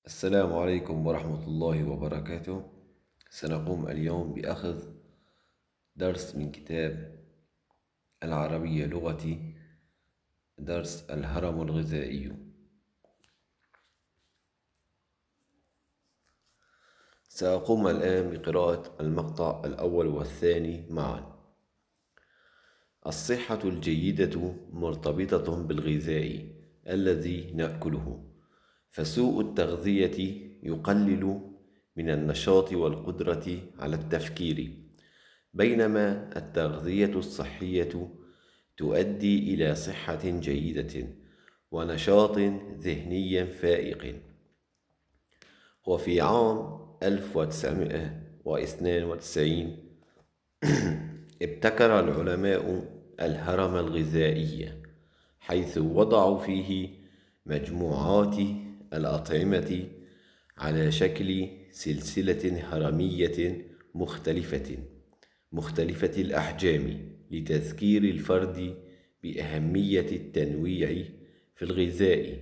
السلام عليكم ورحمة الله وبركاته. سنقوم اليوم بأخذ درس من كتاب العربية لغتي، درس الهرم الغذائي. سأقوم الآن بقراءة المقطع الأول والثاني معا. الصحة الجيدة مرتبطة بالغذاء الذي نأكله، فسوء التغذية يقلل من النشاط والقدرة على التفكير، بينما التغذية الصحية تؤدي إلى صحة جيدة ونشاط ذهني فائق. وفي عام 1992 ابتكر العلماء الهرم الغذائي، حيث وضعوا فيه مجموعات الأطعمة على شكل سلسلة هرمية مختلفة الأحجام، لتذكير الفرد بأهمية التنويع في الغذاء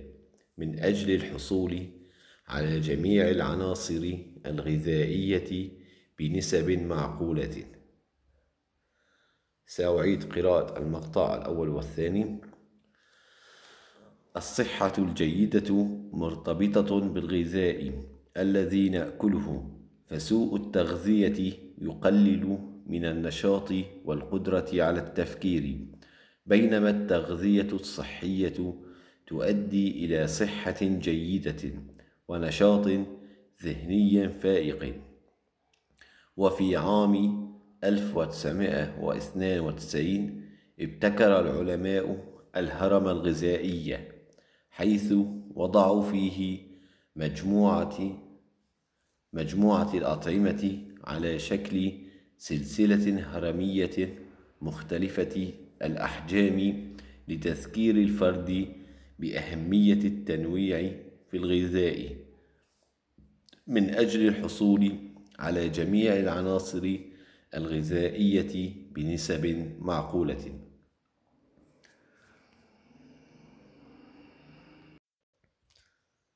من أجل الحصول على جميع العناصر الغذائية بنسب معقولة. سأعيد قراءة المقطع الأول والثاني. الصحة الجيدة مرتبطة بالغذاء الذي نأكله، فسوء التغذية يقلل من النشاط والقدرة على التفكير، بينما التغذية الصحية تؤدي إلى صحة جيدة ونشاط ذهني فائق. وفي عام 1992 ابتكر العلماء الهرم الغذائي، حيث وضعوا فيه مجموعة الأطعمة على شكل سلسلة هرمية مختلفة الأحجام، لتذكير الفرد بأهمية التنويع في الغذاء من أجل الحصول على جميع العناصر الغذائية بنسب معقولة.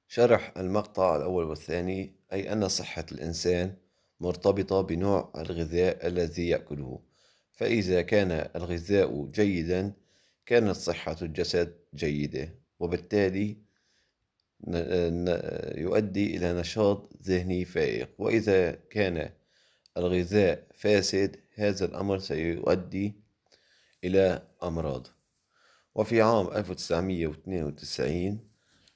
شرح المقطع الأول والثاني، أي أن صحة الإنسان مرتبطة بنوع الغذاء الذي يأكله، فإذا كان الغذاء جيدا كانت صحة الجسد جيدة، وبالتالي يؤدي إلى نشاط ذهني فائق. وإذا كان الغذاء فاسد هذا الأمر سيؤدي إلى أمراض. وفي عام 1992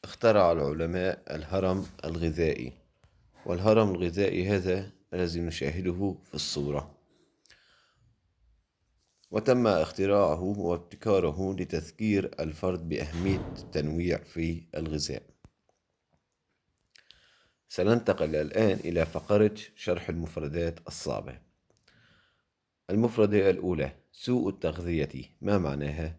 اخترع العلماء الهرم الغذائي، والهرم الغذائي هذا الذي نشاهده في الصورة، وتم اختراعه وابتكاره لتذكير الفرد بأهمية التنويع في الغذاء. سننتقل الآن إلى فقرة شرح المفردات الصعبة. المفردة الأولى: سوء التغذية. ما معناها؟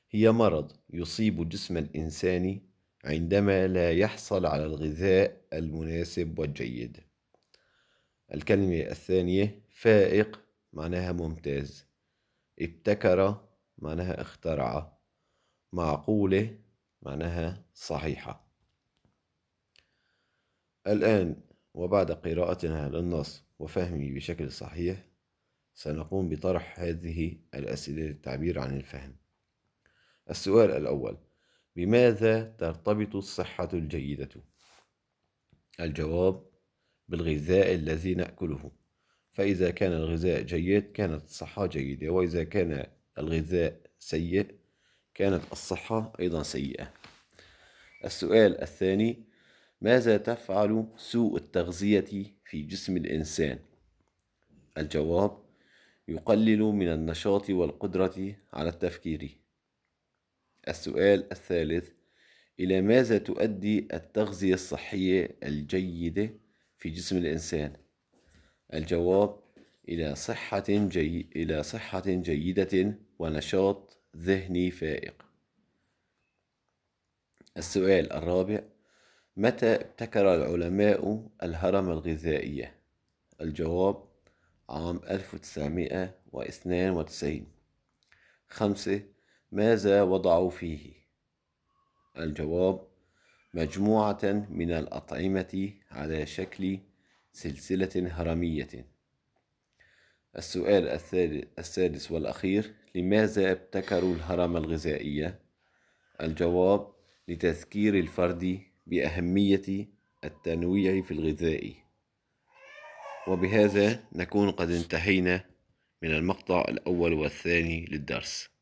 هي مرض يصيب جسم الإنسان عندما لا يحصل على الغذاء المناسب والجيد. الكلمة الثانية: فائق، معناها ممتاز. ابتكر، معناها اخترع. معقولة، معناها صحيحة. الآن وبعد قراءتنا للنص وفهمه بشكل صحيح سنقوم بطرح هذه الأسئلة للتعبير عن الفهم. السؤال الأول: بماذا ترتبط الصحة الجيدة؟ الجواب: بالغذاء الذي نأكله، فإذا كان الغذاء جيد كانت الصحة جيدة، وإذا كان الغذاء سيء كانت الصحة أيضا سيئة. السؤال الثاني: ماذا تفعل سوء التغذية في جسم الإنسان؟ الجواب: يقلل من النشاط والقدرة على التفكير. السؤال الثالث: إلى ماذا تؤدي التغذية الصحية الجيدة في جسم الإنسان؟ الجواب: إلى صحة جيدة ونشاط ذهني فائق. السؤال الرابع: متى ابتكر العلماء الهرم الغذائي؟ الجواب: عام 1992. 5. ماذا وضعوا فيه؟ الجواب: مجموعة من الأطعمة على شكل سلسلة هرمية. السؤال السادس والأخير: لماذا ابتكروا الهرم الغذائي؟ الجواب: لتذكير الفرد بأهمية التنويع في الغذاء. وبهذا نكون قد انتهينا من المقطع الأول والثاني للدرس.